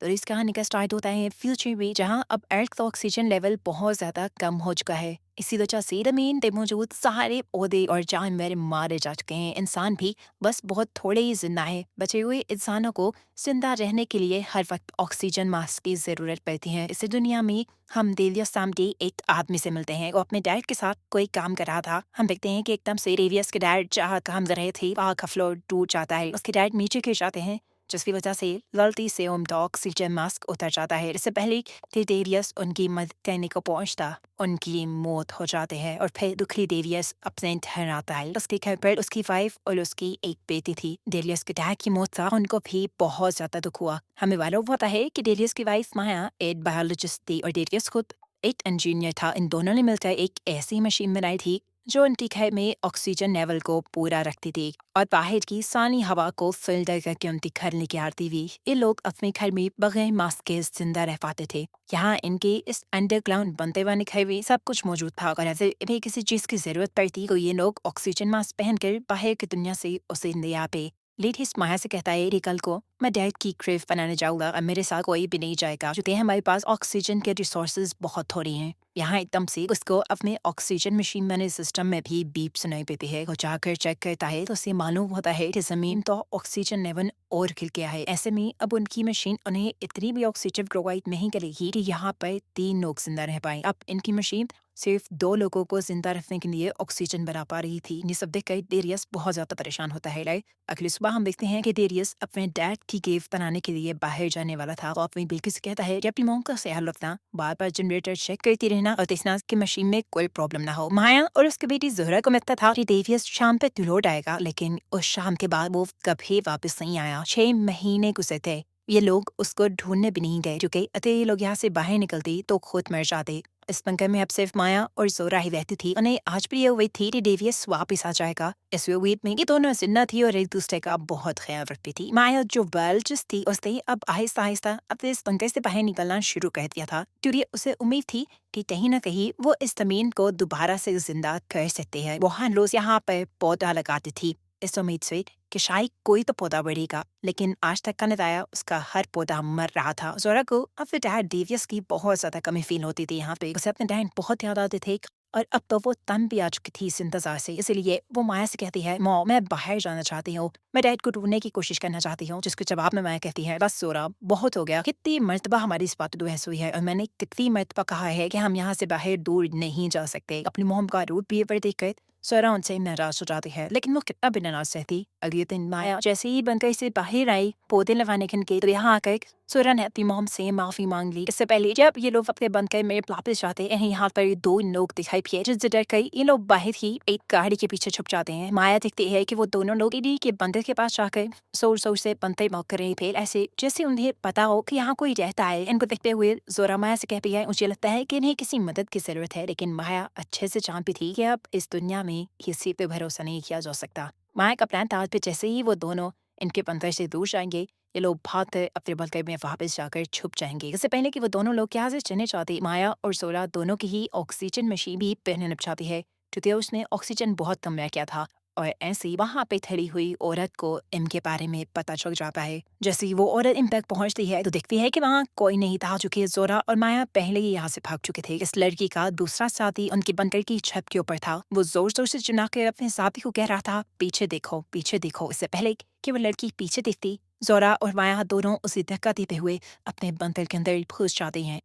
तो इस कहानी का स्टार्ट होता है फ्यूचर में, जहाँ अब अर्थ का ऑक्सीजन लेवल बहुत ज़्यादा कम हो चुका है। इसी वजह से ज़मीन पे मौजूद सारे पौधे और जानवर मारे जा चुके हैं। इंसान भी बस बहुत थोड़े ही जिंदा है। बचे हुए इंसानों को जिंदा रहने के लिए हर वक्त ऑक्सीजन मास्क की ज़रूरत पड़ती है। इस दुनिया में हम डेवियस सामने एक आदमी से मिलते हैं। वो अपने डैड के साथ कोई काम कर रहा था। हम देखते हैं कि एकदम से डेवियस के डैड जहाँ काम कर रहे थे वहाँ का फ्लोर टूट जाता है। उसके डैड नीचे गिर जाते हैं, जिसकी वजह से गलती से उनका ऑक्सीजन मास्क उतर जाता है। इससे पहले कि डेवियस उनकी मदद करने को पहुंचता, उनकी मौत हो जाती है। और फिर दुखी डेवियस अपने घर आता है। उसके घर पर उसकी वाइफ और उसकी एक बेटी थी। डेवियस के डैड की मौत से उनको भी बहुत ज्यादा दुख हुआ। हमें मालूम होता है कि डेवियस की वाइफ माया एक बायोलॉजिस्ट थी और डेवियस खुद एक इंजीनियर था। इन दोनों ने मिलकर एक ऐसी मशीन बनाई थी जो उनके घर में ऑक्सीजन लेवल को पूरा रखती थी और बाहर की सानी हवा को फिल्टर करके उनके घर लेके आती थी। ये लोग अपने घर में बगैर मास्क के जिंदा रह पाते थे। यहाँ इनके इस अंडरग्राउंड बनते हुए घर में सब कुछ मौजूद था। अगर ऐसे इन्हें किसी चीज की जरूरत पड़ती तो ये लोग ऑक्सीजन मास्क पहनकर बाहर की दुनिया से उसे ले आते। लेडी माया से कहता है कि कल को मैं डैड की क्रेव बनाने जाऊंगा और मेरे साथ कोई भी नहीं जाएगा, क्योंकि हमारे पास ऑक्सीजन के रिसोर्सेज बहुत थोड़ी हैं। यहाँ एकदम से उसको अपने ऑक्सीजन मशीन मैंने सिस्टम में भी बीप सुनाई देती है। वो जाकर चेक करता है तो उसे मालूम होता है कि जमीन तो ऑक्सीजन लेवल और गिर गया है। ऐसे में अब उनकी मशीन उन्हें इतनी भी ऑक्सीजन प्रोवाइड नहीं करेगी कि यहाँ पर 3 लोग जिंदा रह पाए। अब इनकी मशीन सिर्फ 2 लोगों को जिंदा रखने के लिए ऑक्सीजन बना पा रही थी। ये सब देखकर डेरियस बहुत ज्यादा परेशान होता है। अगली सुबह हम देखते हैं कि डेरियस अपने डैड की केव बनाने के लिए बाहर जाने वाला था। तो अपनी बिल्किस से कहता है कि अपनी मॉम का ख्याल रखना, बार बार जनरेटर चेक करती रहना और देखना कि मशीन में कोई प्रॉब्लम ना हो। माया और उसकी बेटी जोहरा को लगता था कि डेवियस शाम पे लौट आएगा, लेकिन उस शाम के बाद वो कभी वापस नहीं आया। 6 महीने गुजरे थे। ये लोग उसको ढूंढने भी नहीं गए, क्योंकि अतः ये लोग यहाँ से बाहर निकलते तो खुद मर जाते। इस बंकर में अब सिर्फ माया और जोरा ही रहती थी। उन्हें आज भी ये उम्मीद थी कि डेवियस वापस आ जाएगा। इस उम्मीद में ये दोनों जिंदा थी और एक दूसरे का बहुत ख्याल रखती थी। माया जो बायोलॉजिस्ट थी, उसने अब आहिस्ता आहिस्ता अपने इस बंकर से बाहर निकलना शुरू कर दिया था, क्योंकि उसे उम्मीद थी कि कहीं न कहीं वो इस जमीन को दोबारा से जिंदा कर सकते हैं। वो हर रोज यहाँ पर पौधा लगाती थी, इस उम्मीद से कि शायद कोई तो पौधा बढ़ेगा। लेकिन आज तक का नताया उसका हर पौधा मर रहा था। जोरा को अपने डैड डेवियस की बहुत ज्यादा कमी फील होती थी। यहाँ पे उसे अपने डैड बहुत याद आते थे और अब तो वो तन भी आ चुकी थी इस इंतजार से। इसलिए वो माया से कहती है, मॉम मैं बाहर जाना चाहती हूँ, मैं डैड को ढूंढने की कोशिश करना चाहती हूँ। जिसके जवाब में माया कहती है, बस जोरा बहुत हो गया। कितनी मर्तबा हमारी इस बात बहस हुई है और मैंने कितनी मर्तबा कहा है कि हम यहाँ से बाहर दूर नहीं जा सकते। अपनी मॉम का रूट बिहेवियर देखकर जोरा उनसे नाराज हो जाती है, लेकिन वो कितना भी नाराज रहती। अगले दिन माया जैसे ही बनकर से बाहर आई पौधे लगाने के, तो यहाँ आकर जोरा ने अपनी मॉम से माफी मांग ली। इससे पहले जब ये लोग अपने बनकर मेरे वापस जाते हैं, यहाँ पर 2 लोग दिखाई दिए, जिससे डर कर ये लोग बाहर ही एक गाड़ी के पीछे छुप जाते हैं। माया देखती है कि वो दोनों लोग इन्हीं के बंदर के पास जाकर जोर जोर से बनते मौक रहे थे, ऐसे जैसे उन्हें पता हो कि यहाँ कोई रहता है। इनको देखते हुए जोरा माया से कहती है, मुझे लगता है कि इन्हें किसी मदद की जरूरत है। लेकिन माया अच्छे से जानती थी कि अब इस दुनिया में किसी पे भरोसा नहीं किया जा सकता। माया का प्लान था कि जैसे ही वो दोनों इनके बंदर से दूर जाएंगे, ये लोग भागकर अपने बंकर में वापस जाकर छुप जाएंगे। इससे पहले कि वो दोनों लोग यहाँ से चलने चाहते, माया और जोरा दोनों की ही ऑक्सीजन मशीन भी पहनने लग जाती है, क्योंकि उसने ऑक्सीजन बहुत कम रह गया था। और ऐसे ही वहाँ पे खड़ी हुई औरत को इनके बारे में पता चल जाता है। जैसे ही वो औरत इन तक पहुंचती है तो देखती है कि वहाँ कोई नहीं था, चूंकि जोरा और माया पहले ही यहाँ से भाग चुके थे। इस लड़की का दूसरा साथी उनके बंकर की छत के ऊपर था। वो जोर जोर से चिल्लाकर अपने साथी को कह रहा था, पीछे देखो पीछे देखो। इससे पहले कि वो लड़की पीछे देखती, जोरा और माया दोनों उसे धक्का देते हुए अपने बंकर के अंदर घुस जाते हैं।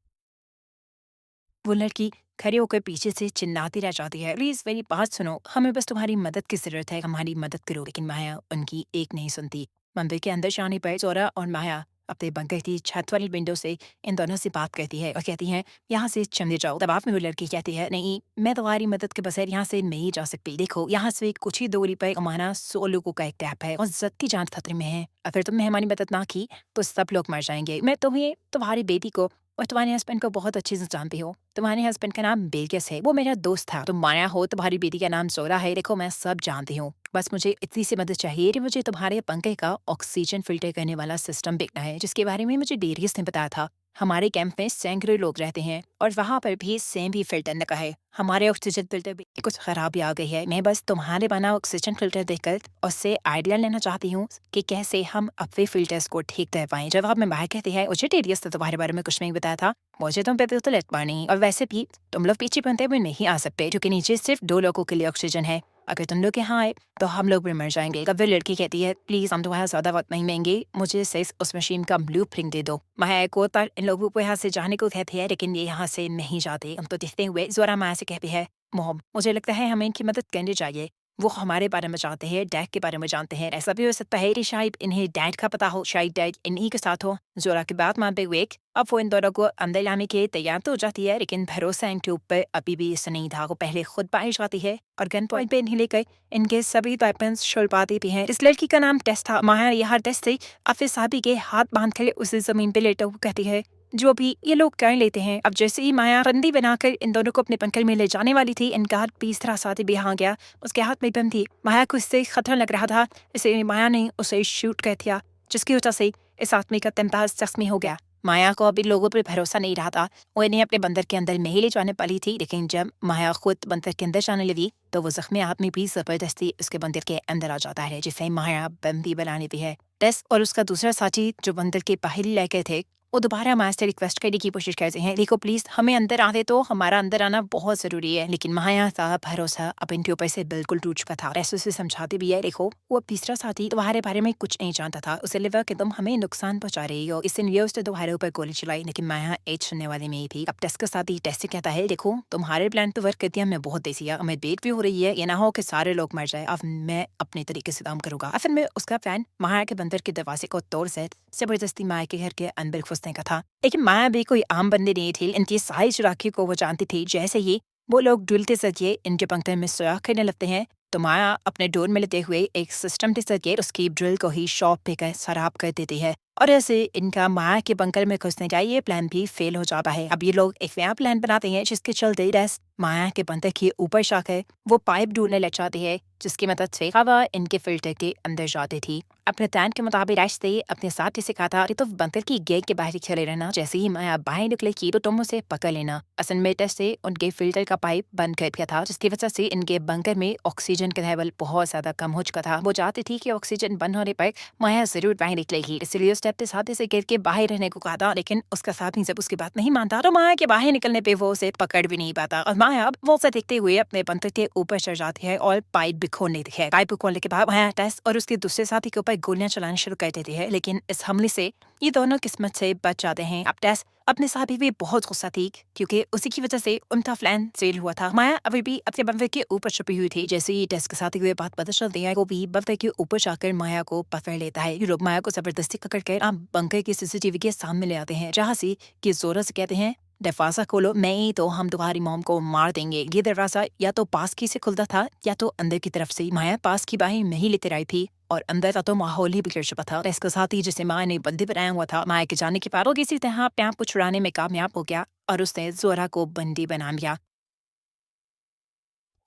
वो लड़की खड़े होकर पीछे से चिल्लाती रह जाती है, प्लीज मेरी बात सुनो, हमें बस तुम्हारी मदद की जरूरत है, हमारी मदद करो। लेकिन माया उनकी एक नहीं सुनती। मंदिर के अंदर जाने पर जोरा और माया अपने बंकर की छत वाली विंडो से इन दोनों से बात करती है और कहती है, यहाँ से चले जाओ। दबाव में वो लड़की कहती है, नहीं मैं तुम्हारी मदद के बगैर यहाँ से नहीं जा सकती। देखो यहाँ से कुछ ही दूरी पर हमारा 100 लोगों का एक कैंप है और जद की जान खतरे में है। अगर तुमने हमारी मदद ना की तो सब लोग मर जाएंगे। मैं तुम्हें, तुम्हारी बेटी को और तुम्हारे हस्बैंड को बहुत अच्छे से जानती हो। तुम्हारे हस्बैंड का नाम बेलकिस है, वो मेरा दोस्त था। तुम माया हो, तुम्हारी बेटी का नाम जोरा है। देखो मैं सब जानती हूँ, बस मुझे इतनी सी मदद चाहिए कि मुझे तुम्हारे पंखे का ऑक्सीजन फिल्टर करने वाला सिस्टम देखना है, जिसके बारे में मुझे डेरियस ने बताया था। हमारे कैंप में सैकड़ों लोग रहते हैं और वहाँ पर भी सेम ही फिल्टर लगा है। हमारे ऑक्सीजन फिल्टर भी कुछ खराबी आ गई है। मैं बस तुम्हारे बना ऑक्सीजन फिल्टर देखकर उससे आइडिया लेना चाहती हूँ कि कैसे हम अपने फिल्टर्स को ठीक कर पाएं। जवाब में बाहर कहती है, मुझे टेरियस तो तुम्हारे बारे में कुछ नहीं बताया था, मुझे तुम पे तो लेट नहीं, और वैसे भी तुम लोग पीछे बनते हुए नहीं आ सकते क्योंकि नीचे सिर्फ 2 लोगों के लिए ऑक्सीजन है। अगर तुम लोग यहाँ आए तो हम लोग भी मर जाएंगे। कब वो लड़की कहती है, प्लीज हम तुम्हारा ज्यादा वक्त नहीं लेंगे, मुझे सिर्फ उस मशीन का ब्लू प्रिंट दे दो। मैं को इन लोगों को यहाँ से जाने को कहती है लेकिन ये यहाँ से नहीं जाते। हम तो दिखते हुए जोरा माया से कहती है, मॉम मुझे लगता है हमें इनकी मदद करनी चाहिए। वो हमारे बारे में जानते हैं, डैड के बारे में जानते हैं। ऐसा भी हो सकता है कि शायद इन्हें डैड का पता हो, शायद डैड इन्हीं के साथ हो। जोरा की बात मानते हुए अब वो इन दोनों को अंदर लाने के तैयार तो हो जाती है लेकिन भरोसा इनके ऊपर अभी भी इससे नहीं था। वो पहले खुद बाहर जाती है और गन पॉइंट पे इन्हें लेकर इनके सभी वेपन्स छुड़वाती भी हैं। इस लड़की का नाम टेस था। माया यहाँ टेस से अपने साथी के हाथ बांध कर उसे जमीन पे लेटा हुआ कहती है, जो भी ये लोग कर लेते हैं। अब जैसे ही माया रंदी बनाकर इन दोनों को अपने बंकर में ले जाने वाली थी, इनका हाथ तीसरा साथी भी आ गया। उसके हाथ में बम थी। माया को इससे खतरा लग रहा था, इसलिए माया ने उसे शूट कर दिया, जिसकी वजह से इस आदमी का तंबाज जख्मी हो गया। माया को अभी लोगों पर भरोसा नहीं रहा था। वो इन्हें अपने बंदर के अंदर में ही ले जाने वाली थी, लेकिन जब माया खुद बंदर के अंदर जाने लगी तो वो जख्मी आदमी भी जबरदस्ती उसके बंदर के अंदर आ जाता है, जिसे माया बम भी बनाने दी है। टेस और उसका दूसरा साथी जो बंदर के बाहर लेके थे, वो दोबारा माया से रिक्वेस्ट करने की कोशिश करते हैं, देखो प्लीज हमें अंदर आते तो, हमारा अंदर आना बहुत जरूरी है। लेकिन माया का भरोसा अब इनके ऊपर से बिल्कुल टूट चुका था। टेस उसे समझाती भी है, देखो वो तीसरा साथी तुम्हारे बारे में कुछ नहीं जानता था, उसे लगा कि तुम हमें नुकसान पहुंचा रही हो, इसलिए उसने तुम्हारे ऊपर गोली चलाई। लेकिन माया एज सुनने वाली में ही थी। अब टेस का साथी टेस से कहता है, देखो तुम्हारे प्लान तो वर्क करती है, हमें बहुत देसी है, हमें बेट भी हो रही है, ये ना हो कि सारे लोग मर जाए। अब मैं अपने तरीके से काम करूंगा। फिर में उसका प्लान माया के बंदर के दरवाजे को तोड़ से जबरदस्ती माया के घर के अंदर घुसने का था। लेकिन माया भी कोई आम बंदे नहीं थी, इनकी सारी चुराकी को वो जानती थी। जैसे ही वो लोग ड्रिलते सके इनके बंकर में सुराख करने लगते हैं, तो माया अपने डोर में लेते हुए एक सिस्टम के सके उसकी ड्रिल को ही शॉप पे कर खराब कर देती है, और ऐसे इनका माया के बंकर में घुसने का ये प्लान भी फेल हो जाता है। अब ये लोग एक नया प्लान बनाते हैं जिसके चलते रेस माया के बंकर के ऊपर जाकर वो पाइप ढूंढने लग जाती है, जिसकी मदद से हवा इनके फिल्टर के अंदर जाती थी। अपने प्लान के मुताबिक रास्ते अपने साथ से कहा था, तो बंकर की गेट के बाहर खड़े रहना, जैसे ही माया बाहर निकलेगी तो तुम उसे पकड़ लेना। असल में टेस्ट से उनके फिल्टर का पाइप बंद कर दिया था, जिसकी वजह से इनके बंकर में ऑक्सीजन का लेवल बहुत ज्यादा कम हो चुका था। वो चाहती थी कि ऑक्सीजन बंद होने पर माया जरूर बाहर निकलेगी, इसलिए उस स्टेप के साथ से गिर के बाहर रहने को कहा था। लेकिन उसका साथी जब उसकी बात नहीं मानता तो माया के बाहर निकलने पे वो उसे पकड़ भी नहीं पाता, और माया वो उसे देखते हुए अपने बंकर के ऊपर चढ़ जाती है और पाइप बिखोरने देती है। पाइप बिखोरने के बाद माया टेस और उसके दूसरे साथी के ऊपर गोलियां चलाना शुरू कर देती है, लेकिन इस हमले से ये दोनों किस्मत से बच जाते हैं। अब टेस अपने साथ भी बहुत गुस्सा थी क्योंकि उसी की वजह से उनका प्लान फेल हुआ था। माया अभी भी अपने बंदर के ऊपर छुपी हुई थी। जैसे ही टेस के साथ हुए बात पता चलती है, वो भी बंदर के ऊपर जाकर माया को पकड़ लेता है। ये लोग माया को जबरदस्ती पकड़ कर बंकर के सीसीटीवी के सामने ले आते हैं, जहाँ से कि जोरा से कहते हैं, दरवाजा खोलो, नहीं तो हम तुम्हारी मॉम को मार देंगे। ये दरवाजा या तो पास की से खुलता था या तो अंदर की तरफ से। माया पास की बाहें नहीं लेते आई थी और अंदर का तो माहौल ही बिगड़ चुका था। इसके साथ ही जिसे माया ने बंदी बनाया हुआ था, माया के जाने के बाद वो किसी तरह अपने आप को छुड़ाने में कामयाब हो गया और उसने जोरा को बंदी बना लिया।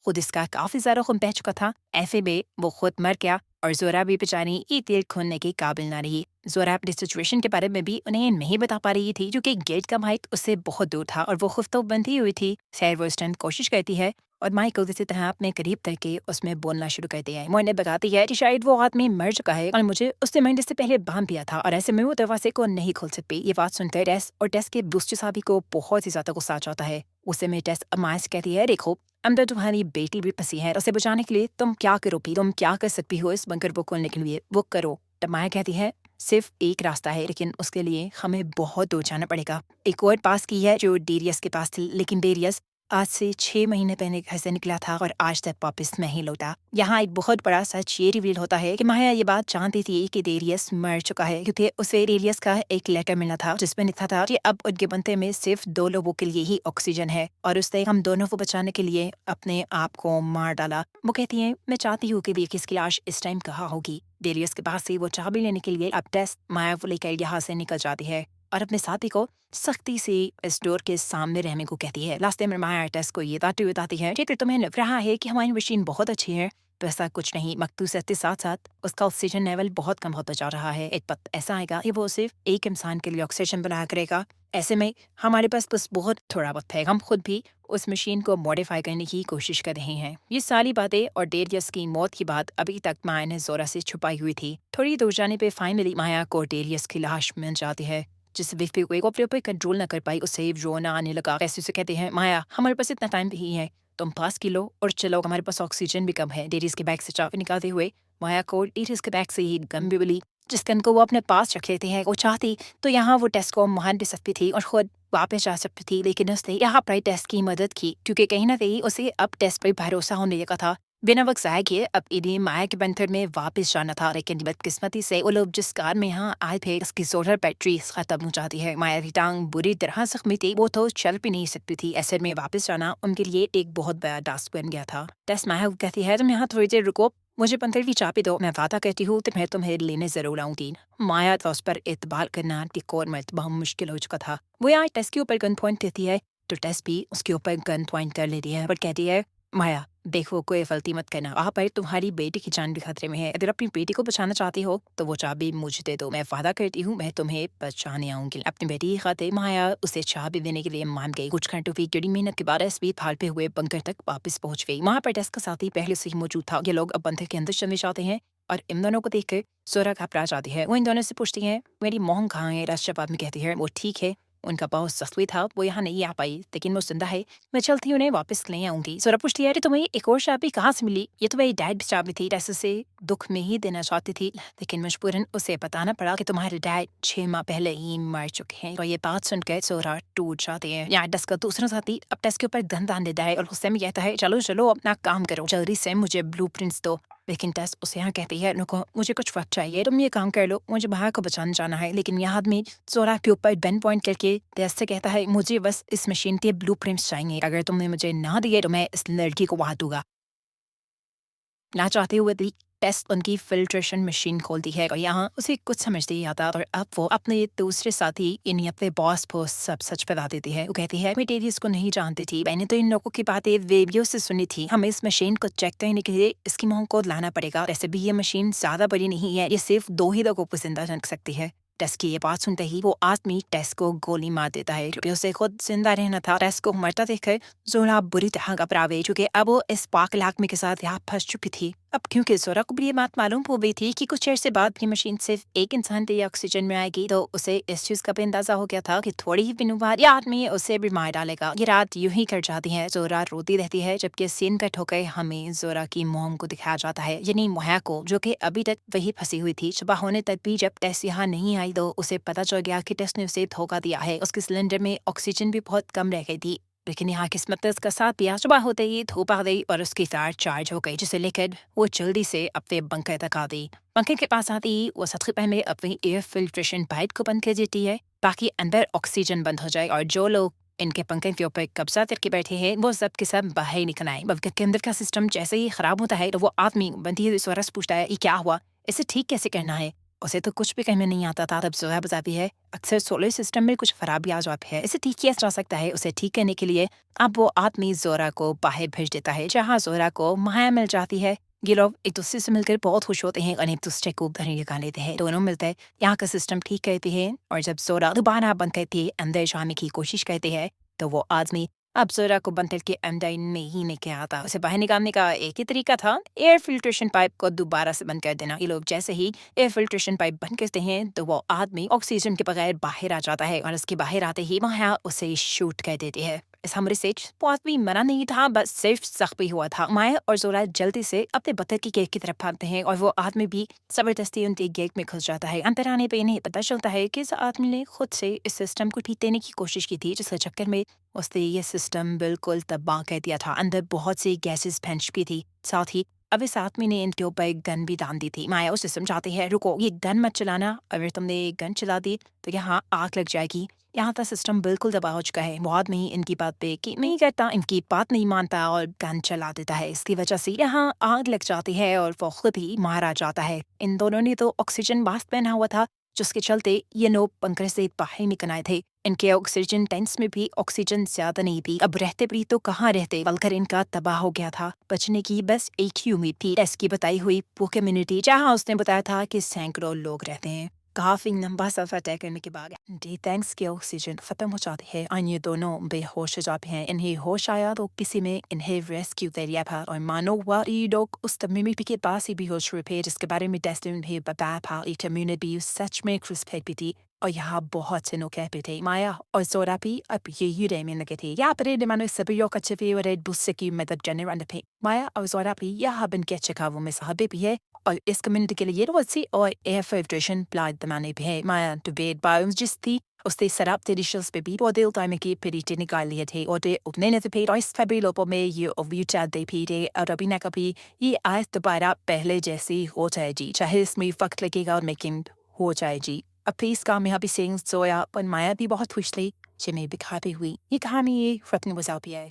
खुद इसका काफी ज्यादा खून बह चुका था, ऐसे में वो खुद मर गया और जोरा भी बेचारी ये दिल खोलने के काबिल ना रही। जोरा अपनी सिचुएशन के बारे में भी उन्हें नहीं बता पा रही थी क्योंकि गेट का माइक उससे बहुत दूर था और वो खुद तो बंधी हुई थी। खैर वो इस टाइम कोशिश करती है और माइक को किसी तरह अपने करीब करके उसमें बोलना शुरू करती है। वो इन्हें बताती है कि शायद वो आदमी मर चुका है और मुझे उससे मरने से पहले बांध दिया था और ऐसे में वो दरवाजे को नहीं खोल सकती। ये बात सुनकर टेस और टेस के दूसरे साथी को बहुत ही ज्यादा गुस्सा आ जाता है। उसे में टेस अमाइस कहती है, देखो अंदर तुम्हारी बेटी भी फंसी है, उसे बचाने के लिए तुम क्या करोगी, तुम क्या कर सकती हो इस बंकर को खोलने के लिए, वो करो। तब माया कहती है, सिर्फ एक रास्ता है लेकिन उसके लिए हमें बहुत दूर जाना पड़ेगा। एक और पास की है जो डेरियस के पास थी, लेकिन डेरियस आज से 6 महीने पहले घर से निकला था और आज तक वापस नहीं लौटा। यहाँ एक बहुत बड़ा सच ये रिवील होता है कि माया ये बात जानती थी कि डेरियस मर चुका है क्योंकि उसे डेरियस का एक लेटर मिला था जिसमें लिखा था कि अब उनके बनते में सिर्फ 2 लोगों के लिए ही ऑक्सीजन है और उसने हम दोनों को बचाने के लिए अपने आप को मार डाला। वो कहती है, मैं चाहती हूँ कि डेरियस की लाश इस टाइम कहाँ होगी। डेरियस के पास से वो चाबी लेने के लिए अब टेस माया को लेकर यहाँ से निकल जाती है और अपने साथी को सख्ती से इस डोर के सामने रहने को कहती है। लास्ट में माया टेस को ये बात बताती है कि तुम्हें लग रहा है कि हमारी मशीन बहुत अच्छी है, वैसा कुछ नहीं। मकतूसियत के साथ साथ उसका ऑक्सीजन लेवल बहुत कम होता जा रहा है। एक वक्त ऐसा आएगा कि वो सिर्फ एक इंसान के लिए ऑक्सीजन बनाया करेगा ऐसे में हमारे पास बस बहुत थोड़ा वक्त है, हम खुद भी उस मशीन को मॉडिफाई करने की कोशिश कर रहे हैं। ये सारी बातें और डेरियस की मौत की बात अभी तक माया ने जोरा से छुपाई हुई थी। थोड़ी दूर जाने पे फाइनली माया को डेरियस की लाश मिल जाती है। जिस व्यक्ति को अपने ऊपर कंट्रोल न कर पाई उसे रोना आने लगा। ऐसे उसे कहते हैं, माया हमारे पास इतना टाइम नहीं है, तुम पास की लो और चलो, हमारे पास ऑक्सीजन भी कम है। डेरियस के बैग से चाबी निकालते हुए माया को डेरियस के बैग से ही गन भी मिली, जिस गन को वो अपने पास रख लेते हैं। वो चाहती तो यहाँ वो टेस्ट को मान भी सकती थी और खुद वापस जा सकती थी, लेकिन उसने यहाँ पर टेस्ट की मदद की क्योंकि कहीं ना कहीं उसे अब टेस्ट पर भरोसा होने लगा था। बिना वक्त ज़ाया किए अब इन्हें माया के बंधर में वापस जाना था, लेकिन बदकिस्मती से वो लोग जिस कार में यहाँ आए थे उसकी सोलर बैटरी खत्म हो जाती है। माया की टांग बुरी तरह जख्मी थी, वो तो चल भी नहीं सकती थी। ऐसे में वापस जाना उनके लिए एक बहुत बड़ा टास्क बन गया था। टेस्ट माया को कहती है, तुम यहाँ थोड़ी देर रुको, मुझे बंदर की चाबी दो, मैं वादा करती हूँ तो मैं तुम्हें लेने जरूर आऊंगी। माया तो उस पर एतबार करना एक और मरतबा मुश्किल हो चुका था। वो यहाँ टेस्ट के ऊपर गन पॉइंट देती है तो टेस्ट भी उसके ऊपर गन पॉइंट कर लेती है और कहती है, माया देखो कोई गलती मत करना, वहाँ पर तुम्हारी बेटी की जान भी खतरे में है। अगर अपनी बेटी को बचाना चाहती हो तो वो चाबी मुझे दे दो, मैं वादा करती हूँ मैं तुम्हें बचाने आऊंगी। अपनी बेटी की खातिर माया उसे चाबी देने के लिए मान गई। कुछ घंटों की कड़ी मेहनत के बाद एसपी भागते हुए बंकर तक वापस पहुंच गई। वहाँ पर टेस्ट का साथी पहले से ही मौजूद था। ये लोग अब बंकर के अंदर चले जाते हैं और इन दोनों को देखकर जोरा घबरा जाती है। वो इन दोनों से पूछती है, मेरी मोहन कहाँ है? राज जवाब में कहती है, वो ठीक है, उनका बहुत जख्मी था, वो यहाँ नहीं आ पाई, लेकिन वो जिंदा है, मैं चलती उन्हें वापस ले आऊंगी। जोरा पूछती है, तुम्हें एक और चाबी कहाँ से मिली? ये तो मेरी डैड चाबी थी, जैसे से दुख में ही देना चाहती थी, लेकिन मजबूरन उसे बताना पड़ा कि तुम्हारे डैड 6 माह पहले ही मर चुके हैं। और ये बात सुनकर जोरा टूट जाती है। यहाँ टेस्ट का दूसरा साथी अब टेस्ट के ऊपर गन तान देता है और गुस्से में कहता है, चलो चलो अपना काम करो, जल्दी से मुझे ब्लूप्रिंट्स दो। लेकिन टेस्ट उसे यहाँ कहती है, रुको मुझे कुछ वक्त चाहिए, तुम ये काम कर लो, मुझे बाहर को बचाने जाना है। लेकिन यह आदमी जोरा के ऊपर गन पॉइंट करके टेस्ट से कहता है, मुझे बस इस मशीन के ब्लूप्रिंट्स चाहिए, अगर तुमने मुझे ना दिए तो मैं इस लड़की को वहां दूंगा। ना चाहते हुए भी टेस्ट उनकी फिल्ट्रेशन मशीन खोलती है और यहाँ उसे कुछ समझ नहीं आता और अब वो अपने दूसरे साथी इन्हीं अपने बॉस को सब सच बता देती है। वो कहती है, मैं डेरी इसको नहीं जानती थी, मैंने तो इन लोगों की बातें वीडियो से सुनी थी, हमें इस मशीन को चेक करने के लिए इसकी मुंह को लाना पड़ेगा। वैसे भी ये मशीन ज्यादा बड़ी नहीं है, ये सिर्फ 2 ही लोगों को जिंदा रख सकती है। टेस्ट की ये बात सुनते ही वो आदमी टेस्ट को गोली मार देता है क्योंकि उसे खुद जिंदा रहना था। टेस्ट को मरता देखकर जोरा बुरी तरह घबरा गई क्योंकि अब वो इस पाक इलाके के साथ यहाँ फंस चुकी थी। अब क्योंकि जोरा को भी ये बात मालूम हो गई थी कि कुछ अर्से बाद भी मशीन सिर्फ एक इंसान के लिए ऑक्सीजन में आएगी, तो उसे इस चीज का भी अंदाजा हो गया था कि थोड़ी ही दिनों बाद ये आदमी उसे भी मार डालेगा। ये रात यूं ही कट जाती है, जोरा रोती रहती है, जबकि सीन कट होकर हमें जोरा की मोम को दिखाया जाता है, यानी मोया को, जो कि अभी तक वही फंसी हुई थी। सुबह होने तक भी जब टेस्ट यहाँ नहीं आई तो उसे पता चल गया कि टेस्ट ने उसे धोखा दिया है। उसके सिलेंडर में ऑक्सीजन भी बहुत कम रह गई थी, लेकिन यहाँ किस्मत ने उसका साथ दिया। सुबह होते ही धूप आ गई और उसकी कार चार्ज हो गई, जिसे लेकर वो जल्दी से अपने बंकर तक आ गई। बंकर के पास आती ही वो सबसे पहले अपनी एयर फिल्ट्रेशन पाइप को बंद कर देती है ताकि अंदर ऑक्सीजन बंद हो जाए और जो लोग इनके पंखे के ऊपर कब्जा करके बैठे हैं वो सब के सब बाहर निकल आए। बंकर के अंदर का सिस्टम जैसे ही खराब होता है तो वो आदमी बनती हुई स्वरस पूछता है, ये क्या हुआ, इसे ठीक कैसे करना है? उसे तो कुछ भी कहने नहीं आता था। तब जोया बताती है, अक्सर सोलर सिस्टम में कुछ खराबी आ जाती है, इसे ठीक किया जा सकता है। उसे ठीक करने के लिए अब वो आदमी जोरा को बाहर भेज देता है, जहाँ जोरा को माया मिल जाती है। ये लोग एक दूसरे से मिलकर बहुत खुश होते हैं और एक दूसरे को घर लगा लेते हैं। दोनों मिलते हैं, यहाँ का सिस्टम ठीक करते हैं और जब जोरा दोबारा बंद करके अंदर जाने की कोशिश करते हैं तो वो आदमी अब जोरा को बंदर के अंदर नहीं लेके आता। उसे बाहर निकालने का एक ही तरीका था, एयर फिल्ट्रेशन पाइप को दोबारा से बंद कर देना। ये लोग जैसे ही एयर फिल्ट्रेशन पाइप बंद करते हैं तो वो आदमी ऑक्सीजन के बगैर बाहर आ जाता है और उसके बाहर आते ही माया उसे शूट कर देती है। इस हमले से वो आदमी मरा नहीं था, बस सिर्फ जख्मी हुआ था। माया और जोरा जल्दी से अपने बतख की गेट की तरफ भागते हैं और वो आदमी भी जबरदस्ती उनके गेट में घुस जाता है। अंदर आने पर इन्हें पता चलता है कि इस आदमी ने खुद से इस सिस्टम को ठीक देने की कोशिश की थी, जिसके चक्कर में उसने ये सिस्टम बिल्कुल तबाह कर दिया था। अंदर बहुत सी गैसेस फैल चुकी थी, साथ ही अब इस आदमी ने इनके ऊपर गन भी दान दी थी। माया उसे समझाती है, रुको ये गन मत चलाना, अगर तुमने ये गन चला दी तो यहाँ आग लग जाएगी, यहाँ का सिस्टम बिल्कुल तबाह हो चुका है। वो आदमी इनकी बात पे कि नहीं करता, इनकी बात नहीं मानता और गन चला देता है। इसकी वजह से यहाँ आग लग जाती है और वो खुद ही मारा जाता है। इन दोनों ने तो ऑक्सीजन मास्क पहना हुआ था, जिसके चलते ये लोग बंकर से बाहर निकल आए थे। इनके ऑक्सीजन टैंक्स में भी ऑक्सीजन ज्यादा नहीं थी। अब रहते भी तो कहाँ रहते, बलकर इनका तबाह हो गया था। बचने की बस एक ही उम्मीद थी, टेस्ट की बताई हुई वो कम्युनिटी जहाँ उसने बताया था कि सैकड़ों लोग रहते हैं। काफ़ी लंबा सफ़र तय करने के बाद डी टैंक्स की ऑक्सीजन ख़त्म हो जाती है और ये दोनों बेहोश हो जाते हैं। इन्हें होश आया तो किसी में इन्हें रेस्क्यू कर लिया था और मानो हुआ ये लोग उस तमीमी के पास ही बेहोश हुए थे जिसके बारे में टेस्ट भी बताया था। एक कम्युनिटी सच में क्रिस्पेड भी थी और यहाँ बहुत से लोग कहते थे माया और जोरा भी अब ये रेमिन लगे थे या पर de mano sabiyo ka chifi o red busiki med general pe Maya और जोरा भी यहाँ बन के चिकागो में साहबे भी है और इस कम्युनिटी के लिए ये रोज़ी और एयर फिल्ट्रेशन प्लांट बनाने भी है माया तो बेड बाउंस जिस थी उसने सरप टेरिशल्स पे भी बॉडल टाइम की पेरिटे निकाल लिए थे और दे उतने ने तो पेड़ इस फेब्रिलो में ये ओव्यूचा दे पीटे और अभी ना कभी ये आज दोबारा पहले जैसी हो जाए जी चाहे इसमें वक्त लगेगा और मेकिंग हो जाए जी अब प्लीज काम में अभी सिंग जोया पर माया भी बहुत खुश थी जिम्मे बिखारी हुई ये कहानी ये रत्न वजाओ भी है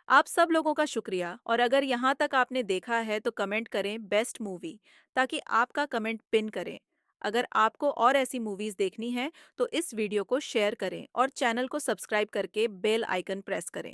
आप सब लोगों का शुक्रिया और अगर यहाँ तक आपने देखा है तो कमेंट करें बेस्ट मूवी ताकि आपका कमेंट पिन करें। अगर आपको और ऐसी मूवीज देखनी है तो इस वीडियो को शेयर करें और चैनल को सब्सक्राइब करके बेल आइकन प्रेस करें।